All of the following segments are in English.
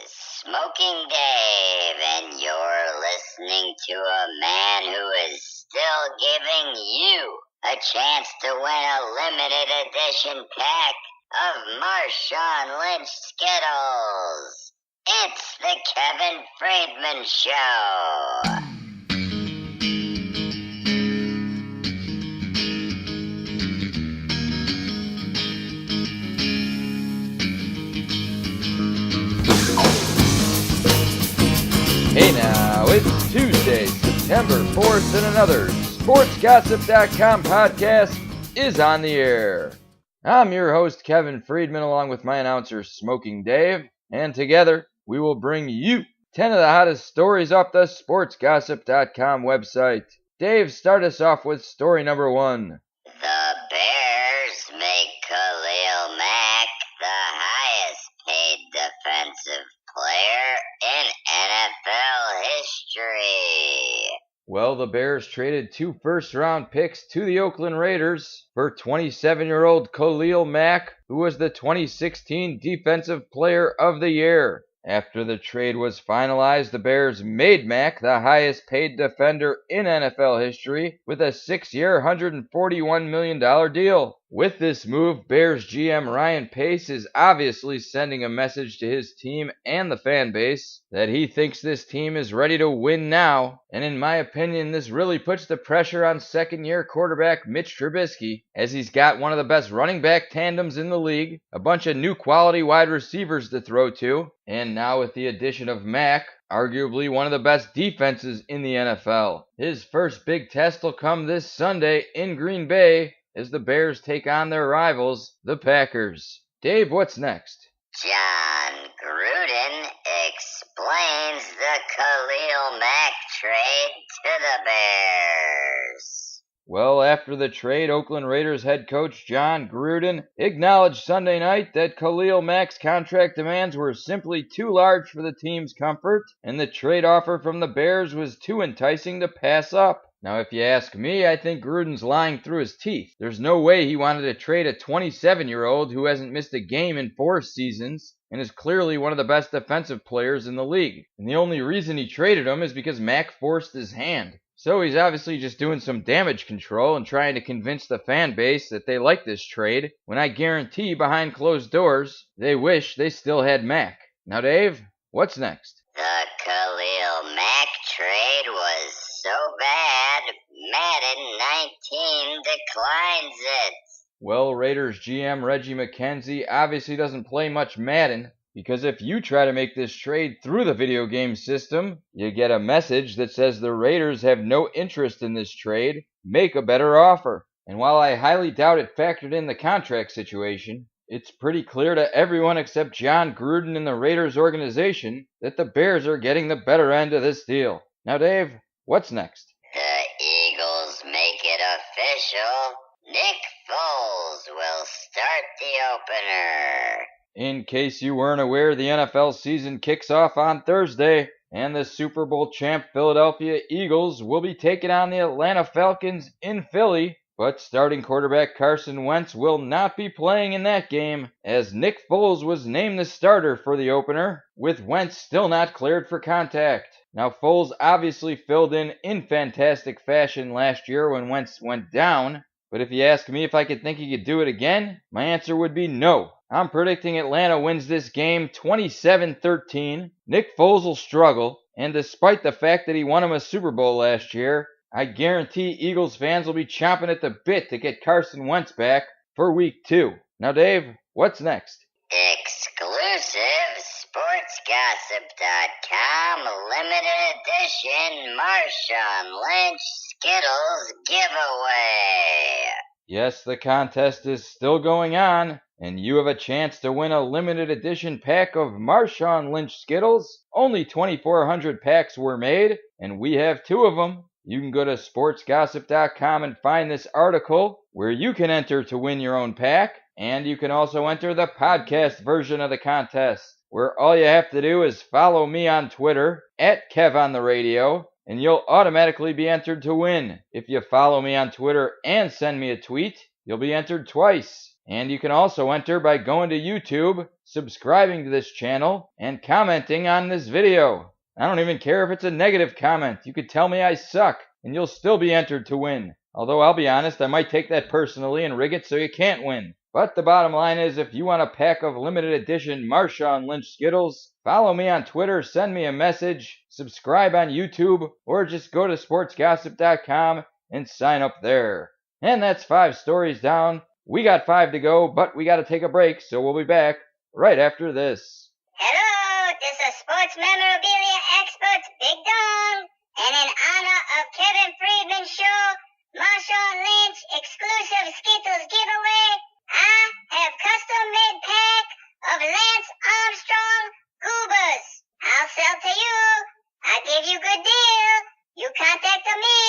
is Smoking Dave, and you're listening to a man who is still giving you a chance to win a limited edition pack of Marshawn Lynch Skittles. It's the Kevin Friedman Show. Hey now, it's Tuesday, September 4th, and another SportsGossip.com podcast is on the air. I'm your host, Kevin Friedman, along with my announcer, Smoking Dave, and together we will bring you 10 of the hottest stories off the SportsGossip.com website. Dave, start us off with story number 1. The Bears make Khalil Mack the highest paid defensive player in NFL history. Well, the Bears traded 2 first-round picks to the Oakland Raiders for 27-year-old Khalil Mack, who was the 2016 Defensive Player of the Year. After the trade was finalized, the Bears made Mack the highest paid defender in NFL history with a 6-year, $141 million deal. With this move, Bears GM Ryan Pace is obviously sending a message to his team and the fan base that he thinks this team is ready to win now. And in my opinion, this really puts the pressure on second-year quarterback Mitch Trubisky, as he's got one of the best running back tandems in the league, a bunch of new quality wide receivers to throw to, and now with the addition of Mack, arguably one of the best defenses in the NFL. His first big test will come this Sunday in Green Bay as the Bears take on their rivals, the Packers. Dave, what's next? Jon Gruden explains the Khalil Mack trade to the Bears. Well, after the trade, Oakland Raiders head coach Jon Gruden acknowledged Sunday night that Khalil Mack's contract demands were simply too large for the team's comfort, and the trade offer from the Bears was too enticing to pass up. Now, if you ask me, I think Gruden's lying through his teeth. There's no way he wanted to trade a 27-year-old who hasn't missed a game in 4 seasons and is clearly one of the best defensive players in the league. And the only reason he traded him is because Mack forced his hand. So he's obviously just doing some damage control and trying to convince the fan base that they like this trade, when I guarantee behind closed doors, they wish they still had Mack. Now, Dave, what's next? The Khalil Mack trade was so bad, Madden 19 declines it. Well, Raiders GM Reggie McKenzie obviously doesn't play much Madden, because if you try to make this trade through the video game system, you get a message that says the Raiders have no interest in this trade, make a better offer. And while I highly doubt it factored in the contract situation, it's pretty clear to everyone except Jon Gruden and the Raiders organization that the Bears are getting the better end of this deal. Now, Dave, what's next? The Eagles make it official. Nick Foles will start the opener. In case you weren't aware, the NFL season kicks off on Thursday, and the Super Bowl champ Philadelphia Eagles will be taking on the Atlanta Falcons in Philly. But starting quarterback Carson Wentz will not be playing in that game, as Nick Foles was named the starter for the opener, with Wentz still not cleared for contact. Now, Foles obviously filled in fantastic fashion last year when Wentz went down, but if you ask me if I could think he could do it again, my answer would be no. I'm predicting Atlanta wins this game 27-13. Nick Foles will struggle, and despite the fact that he won him a Super Bowl last year, I guarantee Eagles fans will be chomping at the bit to get Carson Wentz back for Week 2. Now, Dave, what's next? Exclusive SportsGossip.com limited edition Marshawn Lynch Skittles giveaway. Yes, the contest is still going on, and you have a chance to win a limited edition pack of Marshawn Lynch Skittles. Only 2,400 packs were made, and we have 2 of them. You can go to sportsgossip.com and find this article where you can enter to win your own pack, and you can also enter the podcast version of the contest, where all you have to do is follow me on Twitter @KevOnTheRadio, and you'll automatically be entered to win. If you follow me on Twitter and send me a tweet, you'll be entered twice. And you can also enter by going to YouTube, subscribing to this channel, and commenting on this video. I don't even care if it's a negative comment. You could tell me I suck, and you'll still be entered to win. Although I'll be honest, I might take that personally and rig it so you can't win. But the bottom line is, if you want a pack of limited edition Marshawn Lynch Skittles, follow me on Twitter, send me a message, subscribe on YouTube, or just go to sportsgossip.com and sign up there. And that's 5 stories down. We got 5 to go, but we got to take a break, so we'll be back right after this. Hello, this is sports memorabilia expert Big Dong, and in honor of Kevin Friedman's show, Marshawn Lynch exclusive Skittles giveaway, I have custom-made pack of Lance Armstrong Goobers. I'll sell to you. I give you good deal. You contact me.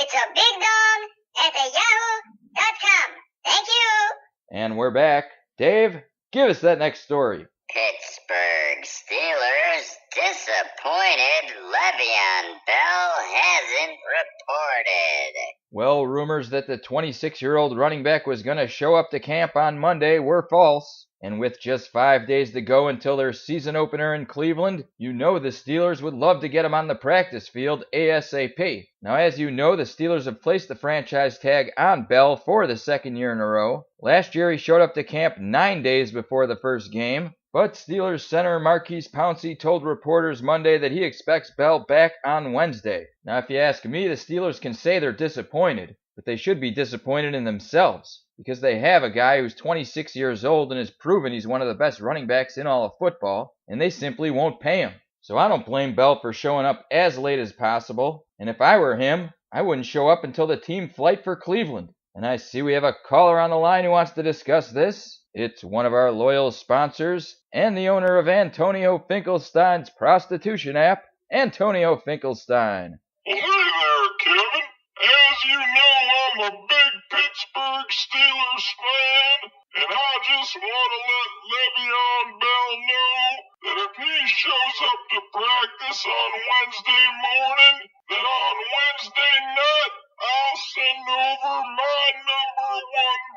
It's a Big Dong at yahoo.com. Thank you. And we're back. Dave, give us that next story. Pittsburgh Steelers disappointed. LeSean Bell hasn't reported. Well, rumors that the 26-year-old running back was going to show up to camp on Monday were false. And with just 5 days to go until their season opener in Cleveland, you know the Steelers would love to get him on the practice field ASAP. Now, as you know, the Steelers have placed the franchise tag on Bell for the 2nd year in a row. Last year, he showed up to camp 9 days before the first game. But Steelers center Marquise Pouncey told reporters Monday that he expects Bell back on Wednesday. Now, if you ask me, the Steelers can say they're disappointed, but they should be disappointed in themselves, because they have a guy who's 26 years old and has proven he's one of the best running backs in all of football, and they simply won't pay him. So I don't blame Bell for showing up as late as possible, and if I were him, I wouldn't show up until the team flight for Cleveland. And I see we have a caller on the line who wants to discuss this. It's one of our loyal sponsors and the owner of Antonio Finkelstein's prostitution app, Antonio Finkelstein. Well, hey there, Kevin. As you know, I'm a big Pittsburgh Steelers fan, and I just want to let LeSean Bell know that if he shows up to practice on Wednesday morning, that on Wednesday night, I'll send over my #1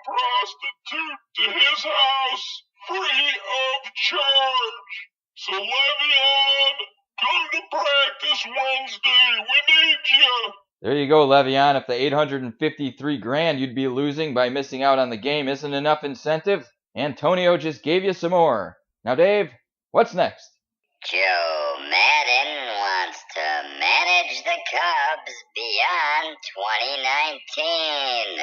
prostitute to his house free of charge. So, LeSean, come to practice Wednesday. We need you. There you go, LeSean. If the $853,000 you'd be losing by missing out on the game isn't enough incentive, Antonio just gave you some more. Now, Dave, what's next? Joe Madden wants to manage the Cubs beyond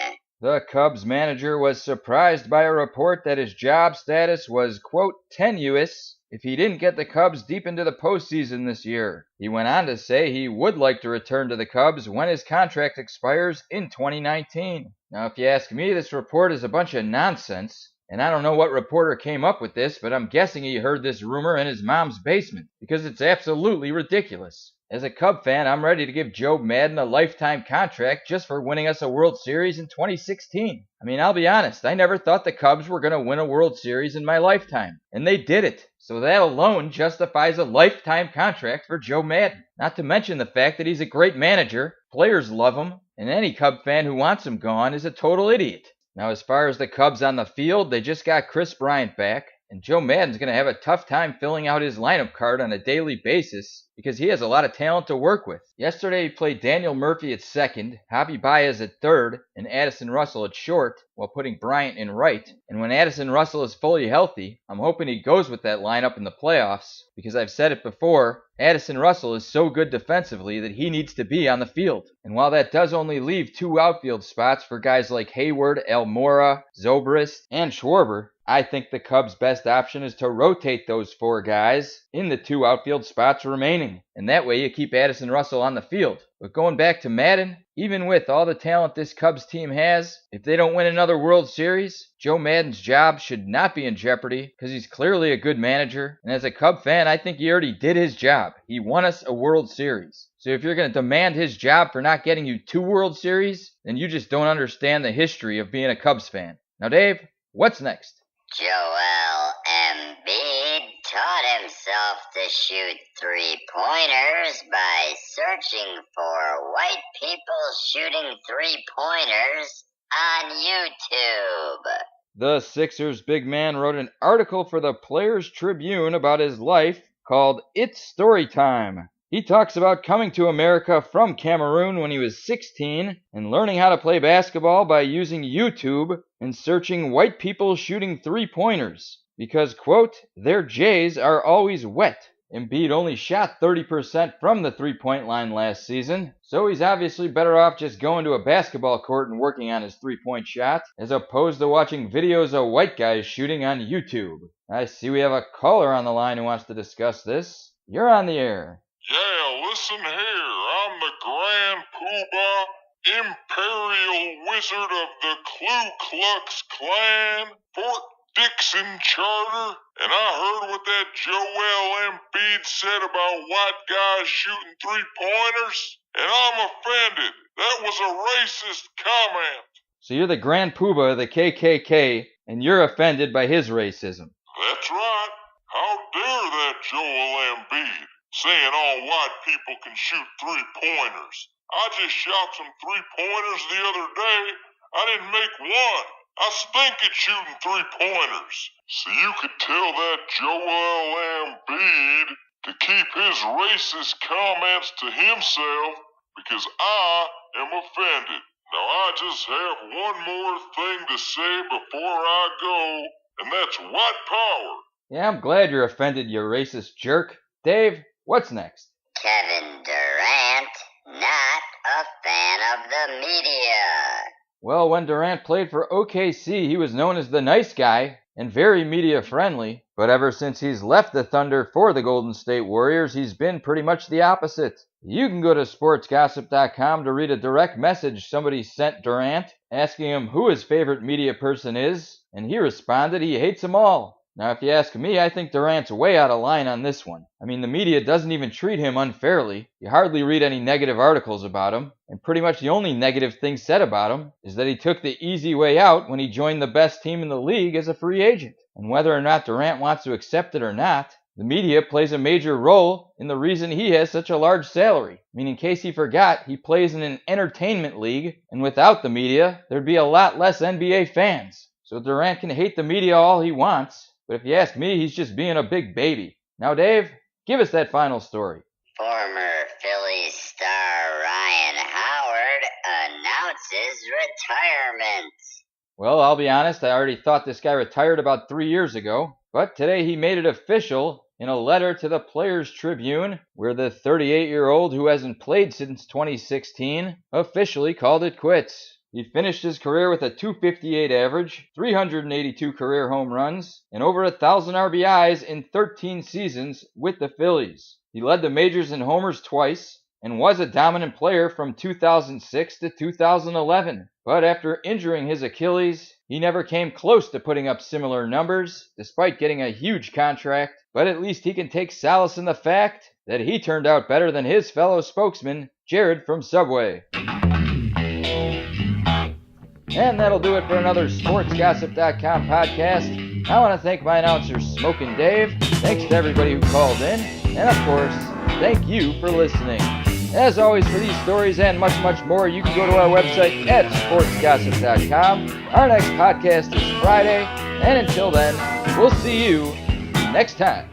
2019. The Cubs manager was surprised by a report that his job status was, quote, tenuous if he didn't get the Cubs deep into the postseason this year. He went on to say he would like to return to the Cubs when his contract expires in 2019. Now, if you ask me, this report is a bunch of nonsense. And I don't know what reporter came up with this, but I'm guessing he heard this rumor in his mom's basement, because it's absolutely ridiculous. As a Cub fan, I'm ready to give Joe Madden a lifetime contract just for winning us a World Series in 2016. I mean, I'll be honest, I never thought the Cubs were going to win a World Series in my lifetime. And they did it. So that alone justifies a lifetime contract for Joe Madden. Not to mention the fact that he's a great manager, players love him, and any Cub fan who wants him gone is a total idiot. Now, as far as the Cubs on the field, they just got Chris Bryant back, and Joe Madden's going to have a tough time filling out his lineup card on a daily basis because he has a lot of talent to work with. Yesterday, he played Daniel Murphy at second, Javi Baez at third, and Addison Russell at short, while putting Bryant in right. And when Addison Russell is fully healthy, I'm hoping he goes with that lineup in the playoffs, because I've said it before, Addison Russell is so good defensively that he needs to be on the field. And while that does only leave 2 outfield spots for guys like Hayward, Almora, Zobrist, and Schwarber, I think the Cubs' best option is to rotate those 4 guys in the 2 outfield spots remaining. And that way you keep Addison Russell on the field. But going back to Madden, even with all the talent this Cubs team has, if they don't win another World Series, Joe Madden's job should not be in jeopardy because he's clearly a good manager. And as a Cub fan, I think he already did his job. He won us a World Series. So if you're going to demand his job for not getting you 2 World Series, then you just don't understand the history of being a Cubs fan. Now, Dave, what's next? Joel Embiid taught himself to shoot 3-pointers by searching for white people shooting 3-pointers on YouTube. The Sixers big man wrote an article for the Players Tribune about his life called It's Story Time. He talks about coming to America from Cameroon when he was 16 and learning how to play basketball by using YouTube and searching white people shooting three-pointers because, quote, their J's are always wet. Embiid only shot 30% from the three-point line last season, so he's obviously better off just going to a basketball court and working on his three-point shot, as opposed to watching videos of white guys shooting on YouTube. I see we have a caller on the line who wants to discuss this. You're on the air. Yeah, listen here. I'm the Grand Poobah, Imperial Wizard of the Ku Klux Klan, Fort Dixon Charter, and I heard what that Joel Embiid said about white guys shooting three-pointers, and I'm offended. That was a racist comment. So you're the Grand Poobah of the KKK, and you're offended by his racism. That's right. How dare that Joel Embiid, saying all white people can shoot three-pointers. I just shot some three-pointers the other day. I didn't make one. I stink at shooting three-pointers. So you could tell that Joel Embiid to keep his racist comments to himself because I am offended. Now I just have one more thing to say before I go, and that's white power. Yeah, I'm glad you're offended, you racist jerk. Dave, what's next? Kevin Durant, not a fan of the media. Well, when Durant played for OKC, he was known as the nice guy and very media friendly. But ever since he's left the Thunder for the Golden State Warriors, he's been pretty much the opposite. You can go to sportsgossip.com to read a direct message somebody sent Durant asking him who his favorite media person is, and he responded he hates them all. Now, if you ask me, I think Durant's way out of line on this one. I mean, the media doesn't even treat him unfairly. You hardly read any negative articles about him, and pretty much the only negative thing said about him is that he took the easy way out when he joined the best team in the league as a free agent. And whether or not Durant wants to accept it or not, the media plays a major role in the reason he has such a large salary. I mean, in case he forgot, he plays in an entertainment league, and without the media, there'd be a lot less NBA fans. So Durant can hate the media all he wants, but if you ask me, he's just being a big baby. Now, Dave, give us that final story. Former Phillies star Ryan Howard announces retirement. Well, I'll be honest, I already thought this guy retired about 3 years ago, but today he made it official in a letter to the Players Tribune, where the 38-year-old who hasn't played since 2016 officially called it quits. He finished his career with a .258 average, 382 career home runs, and over 1,000 RBIs in 13 seasons with the Phillies. He led the majors in homers twice and was a dominant player from 2006 to 2011. But after injuring his Achilles, he never came close to putting up similar numbers, despite getting a huge contract. But at least he can take solace in the fact that he turned out better than his fellow spokesman, Jared from Subway. And that'll do it for another SportsGossip.com podcast. I want to thank my announcer, Smokin' Dave. Thanks to everybody who called in. And of course, thank you for listening. As always, for these stories and much, much more, you can go to our website at SportsGossip.com. Our next podcast is Friday. And until then, we'll see you next time.